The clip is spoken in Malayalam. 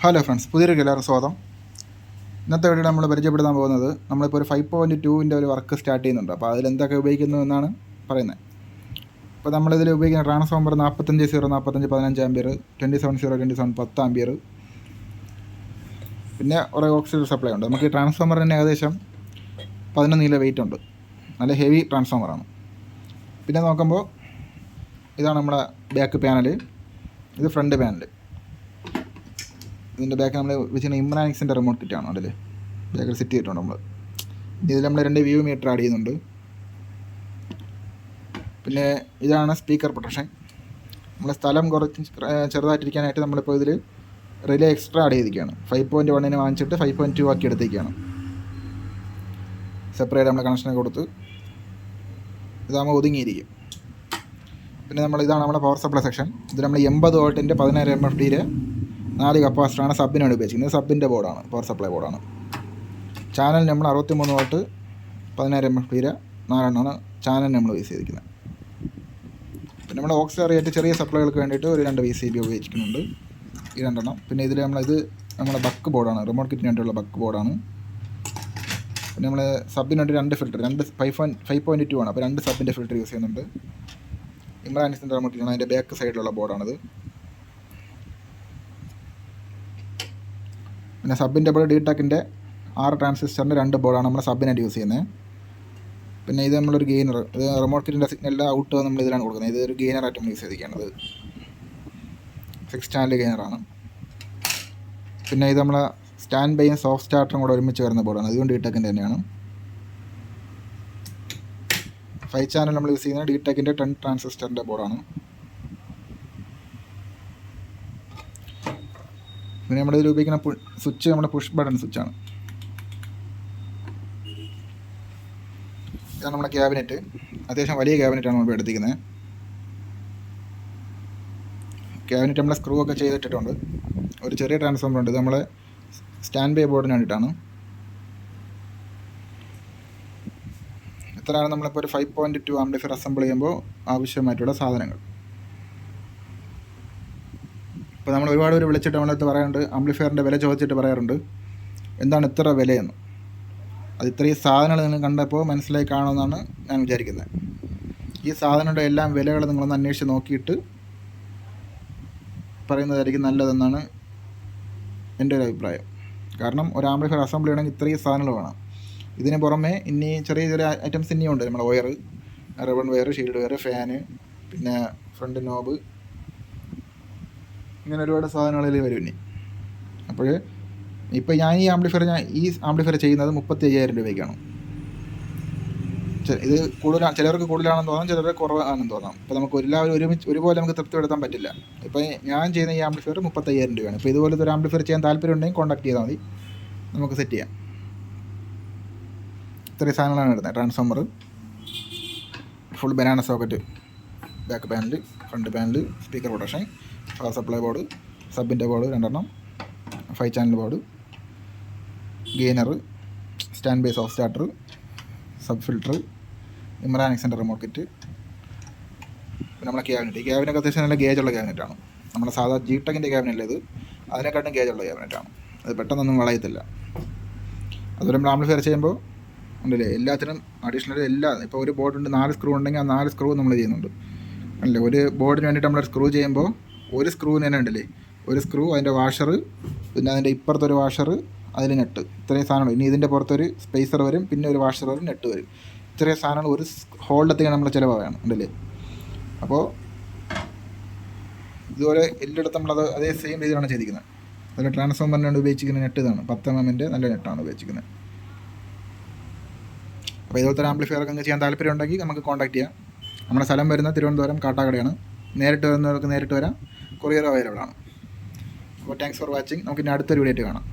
ഹലോ ഫ്രണ്ട്സ്, പുതിയൊരു എല്ലാവർക്കും സ്വാഗതം. ഇന്നത്തെ വീഡിയോ നമ്മൾ പരിചയപ്പെടുത്താൻ പോകുന്നത് നമ്മളിപ്പോൾ ഒരു 5.2ൻ്റെ ഒരു വർക്ക് സ്റ്റാർട്ട് ചെയ്യുന്നുണ്ട്. അപ്പോൾ അതിലെന്തൊക്കെ ഉപയോഗിക്കുന്നു എന്നാണ് പറയുന്നത്. അപ്പോൾ നമ്മളിതിൽ ഉപയോഗിക്കുന്ന ട്രാൻസ്ഫോമർ 45 ആംബിയർ, 27 10 ആംബിയർ, പിന്നെ ഒരു ഓക്സിജൻ സപ്ലൈ ഉണ്ട്. നമുക്ക് ഈ ട്രാൻസ്ഫോമറിന് ഏകദേശം 11 കിലോ വെയിറ്റ് ഉണ്ട്. നല്ല ഹെവി ട്രാൻസ്ഫോമറാണ്. പിന്നെ നോക്കുമ്പോൾ ഇതാണ് നമ്മുടെ ബാക്ക് പാനൽ, ഇത് ഫ്രണ്ട് പാനൽ. ഇതിൻ്റെ ബാക്ക് നമ്മൾ വെച്ചിട്ട് ഇമ്രാനിക്സിൻ്റെ റിമോട്ട് കിറ്റാണ് അതിൽ ബാക്കിൽ സെറ്റ് ചെയ്തിട്ടുണ്ട് നമ്മൾ. ഇതിൽ നമ്മൾ 2 വ്യൂ മീറ്റർ ആഡ് ചെയ്യുന്നുണ്ട്. പിന്നെ ഇതാണ് സ്പീക്കർ പ്രൊട്ടക്ഷൻ. നമ്മൾ സ്ഥലം കുറച്ച് ചെറുതായിട്ടിരിക്കാനായിട്ട് നമ്മളിപ്പോൾ ഇതിൽ റിലേ എക്സ്ട്രാ ആഡ് ചെയ്തിരിക്കുകയാണ്. 5.1 വാങ്ങിച്ചിട്ട് 5.2 ആക്കി എടുത്തേക്കാണ്. സെപ്പറേറ്റ് നമ്മൾ കണക്ഷനൊക്കെ കൊടുത്ത് ഇതാകുമ്പോൾ ഒതുങ്ങിയിരിക്കും. പിന്നെ ഇതാണ് നമ്മുടെ പവർ സപ്ലൈ സെക്ഷൻ. ഇത് നമ്മൾ 80 വോൾട്ടിൻ്റെ 10,000 MFD 4 കപ്പാസിറ്ററാണ് സബിനാണ് ഉപയോഗിച്ചിരിക്കുന്നത്. സബിൻ്റെ ബോർഡാണ്, പവർ സപ്ലൈ ബോർഡാണ്. ചാനൽ നമ്മൾ 63 വോൾട്ട് 10,000 MFD 4 ചാനൽ നമ്മൾ യൂസ് ചെയ്തിരിക്കുന്നത്. പിന്നെ നമ്മൾ ഓക്സിലറിയായിട്ട് ചെറിയ സപ്ലൈകൾക്ക് വേണ്ടിയിട്ട് ഒരു 2 VCB ഉപയോഗിക്കുന്നുണ്ട്, ഈ 2. പിന്നെ ഇതിൽ നമ്മുടെ ബക്ക് ബോർഡാണ്, റിമോട്ട് കിറ്റിന് വേണ്ടിയുള്ള ബക്ക് ബോർഡാണ്. പിന്നെ നമ്മൾ സബിന് വേണ്ടി 2 ഫിൽറ്റർ, 5.2 ആണ്. അപ്പോൾ 2 സബിൻ്റെ ഫിൽറ്റർ യൂസ് ചെയ്യുന്നുണ്ട്. ഇമ്രാനിക്സിൻ്റെ റിമോട്ട് കിറ്റാണ്, അതിൻ്റെ ബാക്ക് സൈഡിലുള്ള ബോർഡാണിത്. പിന്നെ സബിൻ്റെ ബോർഡ് DTECൻ്റെ 6 ട്രാൻസിസ്റ്ററിൻ്റെ 2 ബോർഡാണ് നമ്മൾ സബിനായിട്ട് യൂസ് ചെയ്യുന്നത്. പിന്നെ ഇത് നമ്മളൊരു ഗെയിനർ, ഇത് റിമോട്ട് കിറ്റിൻ്റെ സിഗ്നലിൻ്റെ ഔട്ട് നമ്മൾ ഇതിലാണ് കൊടുക്കുന്നത്. ഇതൊരു ഗെയിനറായിട്ട് നമ്മൾ യൂസ് ചെയ്തിരിക്കുകയാണത്, 6 ചാനൽ ഗെയിനറാണ്. പിന്നെ ഇത് നമ്മളെ സ്റ്റാൻഡ് ബൈയും സോഫ്റ്റ് സ്റ്റാർട്ടറും കൂടെ ഒരുമിച്ച് വരുന്ന ബോർഡാണ്, ഇതുകൊണ്ട് DTECൻ്റെ തന്നെയാണ്. 5 ചാനൽ നമ്മൾ യൂസ് ചെയ്യുന്നത് DTECൻ്റെ 10 ട്രാൻസിസ്റ്ററിൻ്റെ ബോർഡാണ്. പിന്നെ നമ്മളിതിൽ ഉപയോഗിക്കുന്ന സ്വിച്ച് നമ്മുടെ പുഷ് ബട്ടൺ സ്വിച്ചാണ്. ഇതാണ് നമ്മുടെ ക്യാബിനറ്റ്. അത്യാവശ്യം വലിയ ക്യാബിനറ്റാണ് നമ്മൾ എടുത്തിരിക്കുന്നത്. ക്യാബിനറ്റ് നമ്മൾ സ്ക്രൂ ഒക്കെ ചെയ്തിട്ടിട്ടുണ്ട്. ഒരു ചെറിയ ട്രാൻസ്ഫോമർ ഉണ്ട്, ഇത് നമ്മളെ സ്റ്റാൻഡ് ബൈ ബോർഡിന് വേണ്ടിയിട്ടാണ്. ഇത്രയാണ് നമ്മളിപ്പോൾ ഒരു 5.2 ആംപ്ലിഫയർ അസംബിൾ ചെയ്യുമ്പോൾ ആവശ്യമായിട്ടുള്ള സാധനങ്ങൾ. ഇപ്പോൾ നമ്മൾ ഒരുപാട് പേര് വിളിച്ചിട്ട് നമ്മളടുത്ത് പറയാറുണ്ട്, ആംപ്ലിഫയറിൻ്റെ വില ചോദിച്ചിട്ട് പറയാറുണ്ട് എന്താണ് ഇത്ര വിലയെന്ന്. അത് ഇത്രയും സാധനങ്ങൾ നിങ്ങൾ കണ്ടപ്പോൾ മനസ്സിലായി കാണുമെന്നാണ് ഞാൻ വിചാരിക്കുന്നത്. ഈ സാധനങ്ങളുടെ എല്ലാം വിലകൾ നിങ്ങളൊന്ന് അന്വേഷിച്ച് നോക്കിയിട്ട് പറയുന്നതായിരിക്കും നല്ലതെന്നാണ് എൻ്റെ ഒരു അഭിപ്രായം. കാരണം ഒരു ആംപ്ലിഫയർ അസംബിൾ ചെയ്യണമെങ്കിൽ ഇത്രയും സാധനങ്ങൾ വേണം. ഇതിന് പുറമെ ഇനി ചെറിയ ചെറിയ ഐറ്റംസ് ഇനിയും ഉണ്ട്. നമ്മുടെ wire, ribbon wire, shield wire, fan, പിന്നെ ഫ്രണ്ട് നോബ്, ഇങ്ങനെ ഒരുപാട് സാധനങ്ങളിൽ വരും ഇനി. അപ്പോൾ ഇപ്പോൾ ഞാൻ ഈ ആംപ്ലിഫയർ ചെയ്യുന്നത് 35,000 രൂപയ്ക്കാണ്. ഇത് കൂടുതലാണ്, ചിലർക്ക് കൂടുതലാണെന്ന് തോന്നാം, ചിലർക്ക് കുറവാണെന്ന് തോന്നാം. ഇപ്പോൾ നമുക്ക് എല്ലാവരും ഒരുപോലെ നമുക്ക് തൃപ്തിപ്പെടുത്താൻ പറ്റില്ല. ഇപ്പോൾ ഞാൻ ചെയ്യുന്ന ഈ ആംപ്ലിഫയർ 35,000 രൂപയാണ്. ഇപ്പോൾ ഇതുപോലത്തെ ഒരു ആംപ്ലിഫയർ ചെയ്യാൻ താല്പര്യം ഉണ്ടെങ്കിൽ കോൺടാക്ട് ചെയ്താൽ മതി, നമുക്ക് സെറ്റ് ചെയ്യാം. ഇത്രയും സാധനങ്ങളാണ് എടുത്തത്. Transformer, full banana socket, back panel, front panel, speaker protection, power supply board, സബിൻ്റെ board 2, 5 channel board, gainer, stand by soft starter, sub filter, ഇമ്രാനിക്സിൻ്റെ റിമോട്ട് കിറ്റ്, പിന്നെ നമ്മുടെ ക്യാബിനൊക്കെ അത്യാവശ്യം നല്ല ഗേജുള്ള ക്യാബിനറ്റാണ്. നമ്മുടെ സാധാ GTECൻ്റെ ക്യാബിനല്ല ഇത്, അതിനെക്കാട്ടും ഗേജുള്ള ക്യാബിനറ്റാണ്. അത് പെട്ടെന്നൊന്നും വളയത്തില്ല. അതുപോലെ നമ്മൾ ആംപ്ലിഫയർ ചെയ്യുമ്പോൾ ഉണ്ടല്ലേ എല്ലാത്തിനും അഡീഷണൽ ഇപ്പോൾ ഒരു ബോർഡുണ്ട്, 4 സ്ക്രൂ ഉണ്ടെങ്കിൽ ആ 4 സ്ക്രൂ നമ്മൾ ചെയ്യുന്നുണ്ട് അല്ലേ. ഒരു ബോർഡിന് വേണ്ടിയിട്ട് നമ്മൾ സ്ക്രൂ ചെയ്യുമ്പോൾ ഒരു സ്ക്രൂവിന് തന്നെ ഉണ്ടല്ലേ, ഒരു സ്ക്രൂ, അതിൻ്റെ വാഷർ, പിന്നെ അതിൻ്റെ ഇപ്പുറത്തൊരു വാഷർ, അതിൽ നെട്ട്, ഇത്രയും സാധനങ്ങൾ. ഇനി ഇതിൻ്റെ പുറത്തൊരു സ്പേസർ വരും, പിന്നെ ഒരു വാഷർ വരും, നെട്ട് വരും. ഇത്രയും സാധനങ്ങൾ ഒരു ഹോളിലെത്തിക്കാൻ നമ്മൾ ചിലവാണ് ഉണ്ടല്ലേ. അപ്പോൾ ഇതുപോലെ എല്ലായിടത്തും നമ്മളത് അതേ സെയിം രീതിയിലാണ് ചെയ്തിരിക്കുന്നത്. അതിൽ ട്രാൻസ്ഫോമറിനാണ് ഉപയോഗിച്ചിരിക്കുന്ന നെറ്റ് ഇതാണ്, 10 mm നല്ല നെറ്റാണ് ഉപയോഗിച്ചിരിക്കുന്നത്. അപ്പോൾ ഇതുപോലത്തെ ആംപ്ലിഫയർ ഒക്കെ ചെയ്യാൻ താല്പര്യം ഉണ്ടെങ്കിൽ നമുക്ക് കോൺടാക്ട് ചെയ്യാം. നമ്മുടെ സ്ഥലം വരുന്നത് തിരുവനന്തപുരം കാട്ടാക്കടയാണ്. നേരിട്ട് വരുന്നവർക്ക് നേരിട്ട് വരാം, കൊറിയർ അവൈലബിൾ ആണ്. അപ്പോൾ താങ്ക്സ് ഫോർ വാച്ചിങ്. നമുക്ക് ഇനി അടുത്തൊരു വീഡിയോ ആയിട്ട് കാണാം.